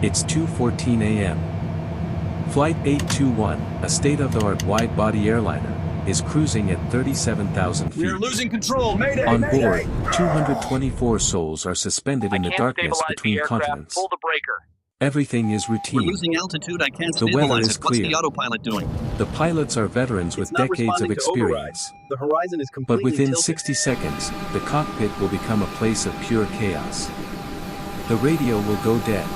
It's 2:14 a.m. Flight 821, a state-of-the-art wide-body airliner, is cruising at 37,000 feet. We are losing control. Mayday! On Mayday! board, 224 souls are suspended in the darkness between continents. Pull the breaker. Everything is routine. We're losing altitude. I can't The weather stabilize is it. What's clear. the autopilot doing? The pilots are veterans with It's not decades of responding to override. experience. The horizon is But completely within tilted. 60 seconds, the cockpit will become a place of pure chaos. The radio will go dead.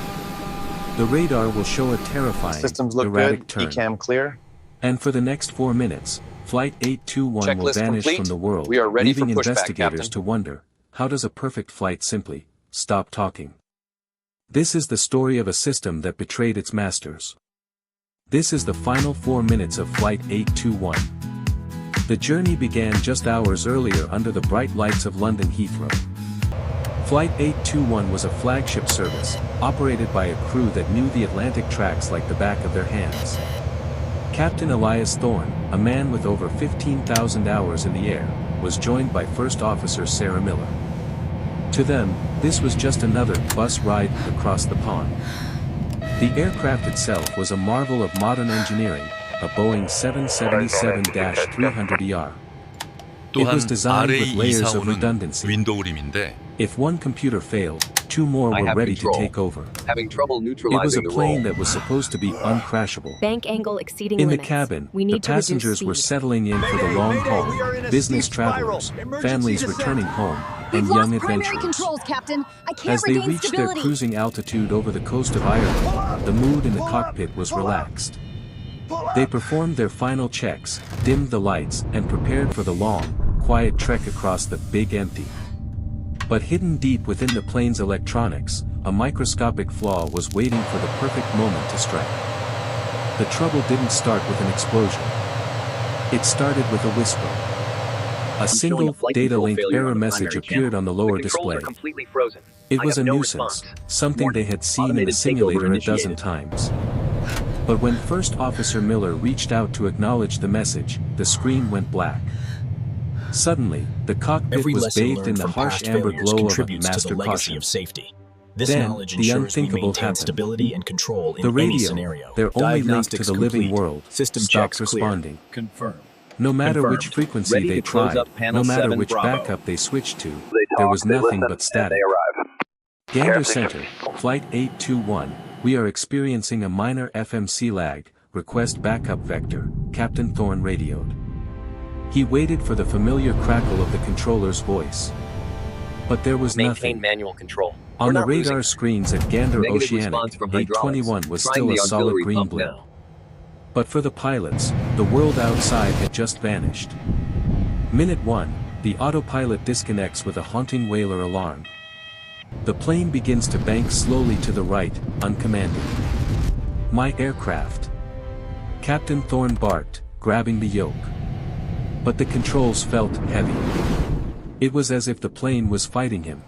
The radar will show a terrifying, Systems look erratic good. turn. ECAM clear. And for the next 4 minutes, Flight 821 will Checklist vanish complete. from the world, We are ready leaving for pushback, investigators Captain. to wonder, how does a perfect flight simply stop talking? This is the story of a system that betrayed its masters. This is the final 4 minutes of Flight 821. The journey began just hours earlier under the bright lights of London Heathrow. Flight 821 was a flagship service, operated by a crew that knew the Atlantic tracks like the back of their hands. Captain Elias Thorne, a man with over 15,000 hours in the air, was joined by First Officer Sarah Miller. To them, this was just another bus ride across the pond. The aircraft itself was a marvel of modern engineering, a Boeing 777-300ER. It was 또한 designed with layers of RA245는 redundancy. 윈도우 림인데 If one computer failed, 2 more I were have ready to control. take over. Having trouble It was neutralizing a the plane roll. that was supposed to be uncrashable. Bank angle exceeding In the limits. cabin, We the need to reduce passengers were speed. settling in for the Mayday, long Mayday, haul, we are in a business steep spiral. travelers, Emergency families descent. returning home, We've and lost young primary adventurers. controls, Captain. I can't As they regain reached their stability. cruising altitude over the coast of Ireland, the mood in the cockpit was relaxed. They performed their final checks, dimmed the lights, and prepared for the long, quiet trek across the big empty. But hidden deep within the plane's electronics, a microscopic flaw was waiting for the perfect moment to strike. The trouble didn't start with an explosion. It started with a whisper. A single flight data control link failure error on the message primary appeared channel. on the lower The controls display. are completely frozen. It I was a have no nuisance, response. something they had seen in the Automated simulator takeover a dozen initiated. times. But when First Officer Miller reached out to acknowledge the message, the screen went black. Suddenly, the cockpit Every was lesson bathed in learned the from harsh past amber failures glow of a contributes to master the legacy caution. of safety. This Then, knowledge the ensures we unthinkable maintain happened. stability and control in The any radio, scenario. their only link to Diagnostics the living complete. world, System stopped checks clear. responding. Confirmed. No matter Confirmed. which frequency Ready they to close tried, up panel no matter 7 which Bravo. backup they switched to, there was nothing but static. Gander Center, Flight 821, we are experiencing a minor FMC lag, request backup vector, Captain Thorne radioed. He waited for the familiar crackle of the controller's voice. But there was Maintain nothing. manual control. On We're the not losing. radar screens at Gander Negative Oceanic, response from hydraulics. 821 was Trying still the a solid auxiliary green pump blip. now. But for the pilots, the world outside had just vanished. Minute 1, the autopilot disconnects with a haunting whaler alarm. The plane begins to bank slowly to the right, uncommanded. My aircraft. Captain Thorne barked, grabbing the yoke. But the controls felt heavy. It was as if the plane was fighting him.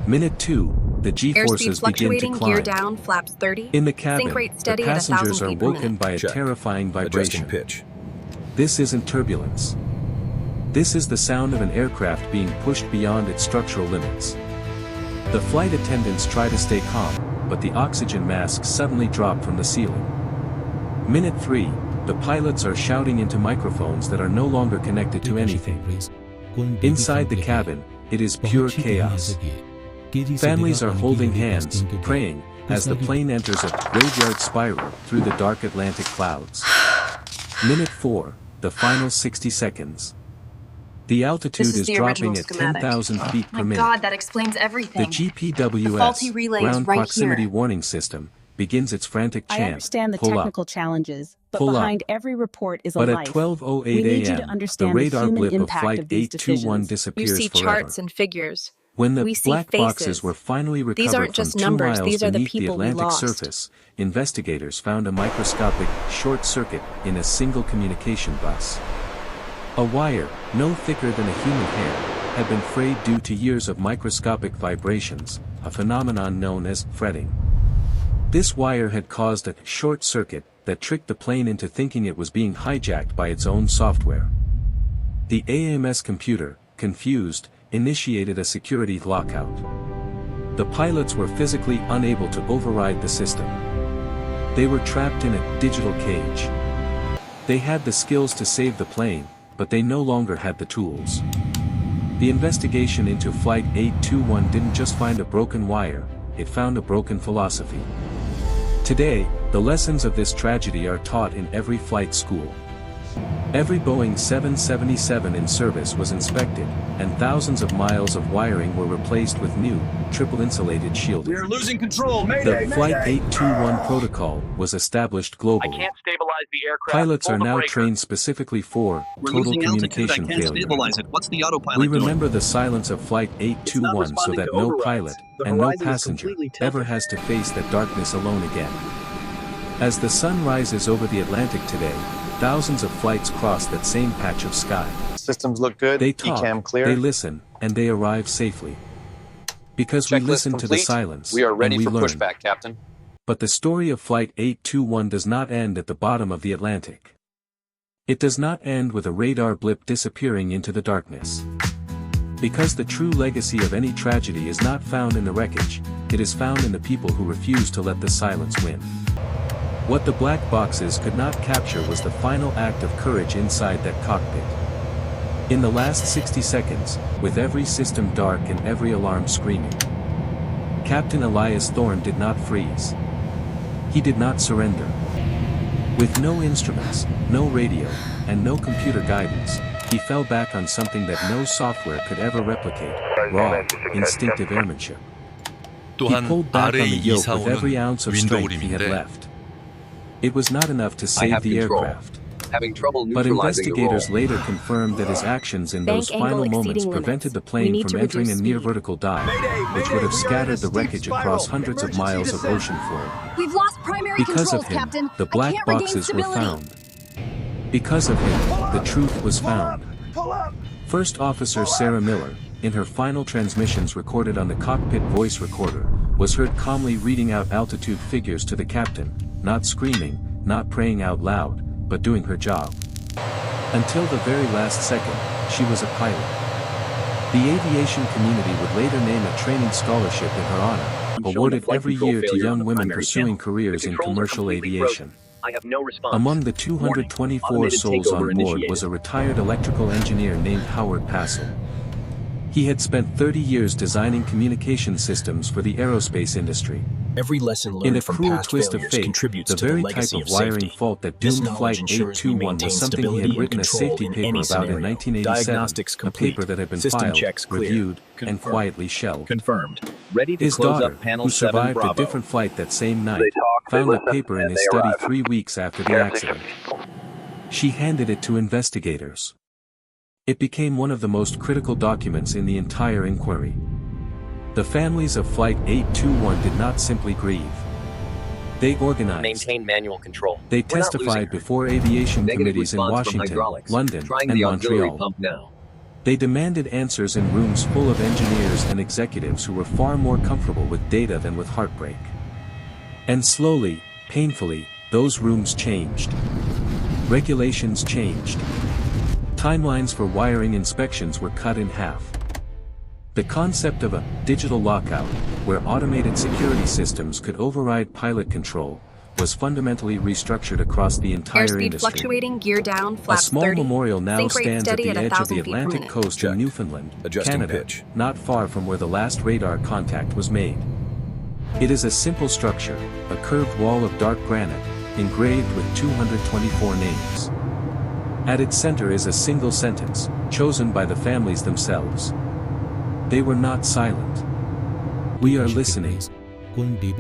Minute 2, the Airspeed G-forces begin to fluctuating, gear climb. down, flaps 30. In the cabin, Sync rate the steady at passengers 1,000 are feet per woken minute. by a Check. terrifying Adjusting vibration. pitch. This isn't turbulence. This is the sound of an aircraft being pushed beyond its structural limits. The flight attendants try to stay calm, but the oxygen masks suddenly drop from the ceiling. Minute 3, the pilots are shouting into microphones that are no longer connected to anything. Inside the cabin, it is pure chaos. Families are holding hands, praying, as the plane enters a graveyard spiral through the dark Atlantic clouds. Minute 4, the final 60 seconds. The altitude This is is the dropping original at schematic. 10,000 feet per My minute. God, that explains The everything. GPWS, The faulty relay is ground right proximity here. warning system, begins its frantic I chant, understand the pull technical up. challenges, but Pull up. behind every report is a But at life. 12:08 We need you to a.m., the understand the radar human blip of impact Flight of these 821 decisions. You disappears see forever. charts and figures. When the We see black faces. boxes were finally These recovered aren't from just 2 numbers, miles these are the beneath the people we Atlantic lost. surface, investigators found a microscopic short circuit in a single communication bus. A wire, no thicker than a human hair, had been frayed due to years of microscopic vibrations, a phenomenon known as fretting. This wire had caused a short circuit that tricked the plane into thinking it was being hijacked by its own software. The AMS computer, confused, initiated a security lockout. The pilots were physically unable to override the system. They were trapped in a digital cage. They had the skills to save the plane, but they no longer had the tools. The investigation into Flight 821 didn't just find a broken wire, it found a broken philosophy. Today, the lessons of this tragedy are taught in every flight school. Every Boeing 777 in service was inspected, and thousands of miles of wiring were replaced with new, triple-insulated shielding. We're losing control. The Mayday! Flight Mayday! 821 protocol was established I globally. can't stabilize the aircraft. Pilots Pull are the now breaker. trained specifically for We're total losing altitude. I communication can't failure. stabilize it. What's the autopilot We doing? remember the silence of Flight 821 so responding that to no overrides. pilot The and no horizon is passenger completely tilted. ever has to face that darkness alone again. As the sun rises over the Atlantic today, thousands of flights cross that same patch of sky. Systems look good. They talk, ECAM clear. they listen, and they arrive safely. Because we Checklist listen to the complete. silence, We are ready and we for learn. pushback, Captain. But the story of Flight 821 does not end at the bottom of the Atlantic. It does not end with a radar blip disappearing into the darkness. Because the true legacy of any tragedy is not found in the wreckage, it is found in the people who refuse to let the silence win. What the black boxes could not capture was the final act of courage inside that cockpit. In the last 60 seconds, with every system dark and every alarm screaming, Captain Elias Thorne did not freeze. He did not surrender. With no instruments, no radio, and no computer guidance, he fell back on something that no software could ever replicate: raw, instinctive airmanship. He 또한 pulled back on the yoke with RA245는 every ounce of strength he had 윈도우림인데 left. It was not enough to I save have the control. aircraft. Having trouble But neutralizing the investigators roll. later confirmed that his actions in Bank those angle final moments exceeding prevented the limits. We plane need from to entering a reduce near speed. vertical dive, Mayday, which mayday, would have we are in a scattered the steep wreckage across spiral. hundreds of Emergency miles of descent. ocean floor. We've lost primary Because controls, of him, Captain. the black I can't regain boxes were stability. found. Because of him, the truth was found. Pull up! First Officer Sarah Miller, in her final transmissions recorded on the cockpit voice recorder, was heard calmly reading out altitude figures to the captain, not screaming, not praying out loud, but doing her job. Until the very last second, she was a pilot. The aviation community would later name a training scholarship in her honor, showing awarded a flight every control year to failure on young the women primary pursuing channel. careers The in controls are commercial completely aviation. I have no response. Among the 224 Automated souls on takeover board was a retired electrical engineer named Howard Passel. He had spent 30 years designing communication systems for the aerospace industry. Every lesson In learned a from cruel past twist of failures fate, contributes the to the very type legacy of of wiring safety. fault that This doomed knowledge Flight ensures we 821 maintain was something he stability had and written a control safety in paper any about in scenario. 1987, Diagnostics a complete. paper that had been System filed, checks clear. reviewed, and Confirmed. quietly shelved. Confirmed. Ready to His close daughter, up panel who 7 survived Bravo. a different flight that same night, talk, they found the listen, paper in and his they study arrive. 3 weeks after the accident. She handed it to investigators. It became one of the most critical documents in the entire inquiry. The families of Flight 821 did not simply grieve. They organized. Maintain manual control. They We're not testified losing her. before aviation Negative committees in response from Washington, hydraulics. London, Trying and the auxiliary Montreal. pump now. They demanded answers in rooms full of engineers and executives who were far more comfortable with data than with heartbreak. And slowly, painfully, those rooms changed. Regulations changed. Timelines for wiring inspections were cut in half. The concept of a digital lockout, where automated security systems could override pilot control, was fundamentally restructured across the entire Airspeed industry. fluctuating, gear down, A flaps small 30. memorial now Sync rate stands at steady the at edge of 1,000 the feet per Atlantic minute. coast Check. in Newfoundland, Adjusting Canada, pitch. not far from where the last radar contact was made. It is a simple structure, a curved wall of dark granite, engraved with 224 names. At its center is a single sentence, chosen by the families themselves. They were not silent. We are listening.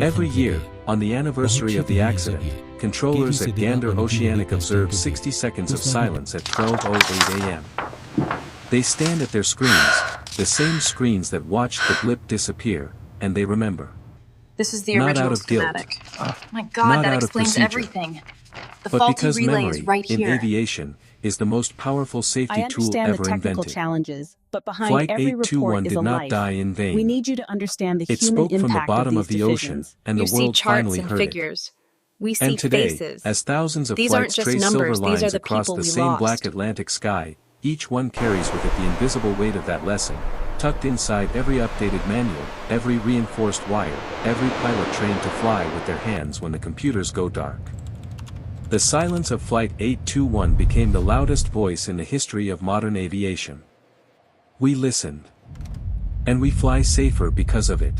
Every year, on the anniversary of the accident, controllers at Gander Oceanic observe 60 seconds of silence at 12:08 a.m. They stand at their screens, the same screens that watched the blip disappear, and they remember. This is the Not original out of guilt. schematic. My Not God, that out of explains procedure. everything. The But faulty because relay memory, is right in here. aviation, is the most powerful I safety tool understand the ever technical invented. challenges, but behind Flight every 821 report is did a not life. die in vain. We need you to understand the It human spoke from the impact bottom of of these the ocean, decisions. and You the see world charts finally and heard it. figures. We see And today, faces. as thousands of These aren't flights just trace numbers, silver these are lines the across people the we same lost. black Atlantic sky, each one carries with it the invisible weight of that lesson. tucked inside every updated manual, every reinforced wire, every pilot trained to fly with their hands when the computers go dark. The silence of Flight 821 became the loudest voice in the history of modern aviation. We listened. And we fly safer because of it.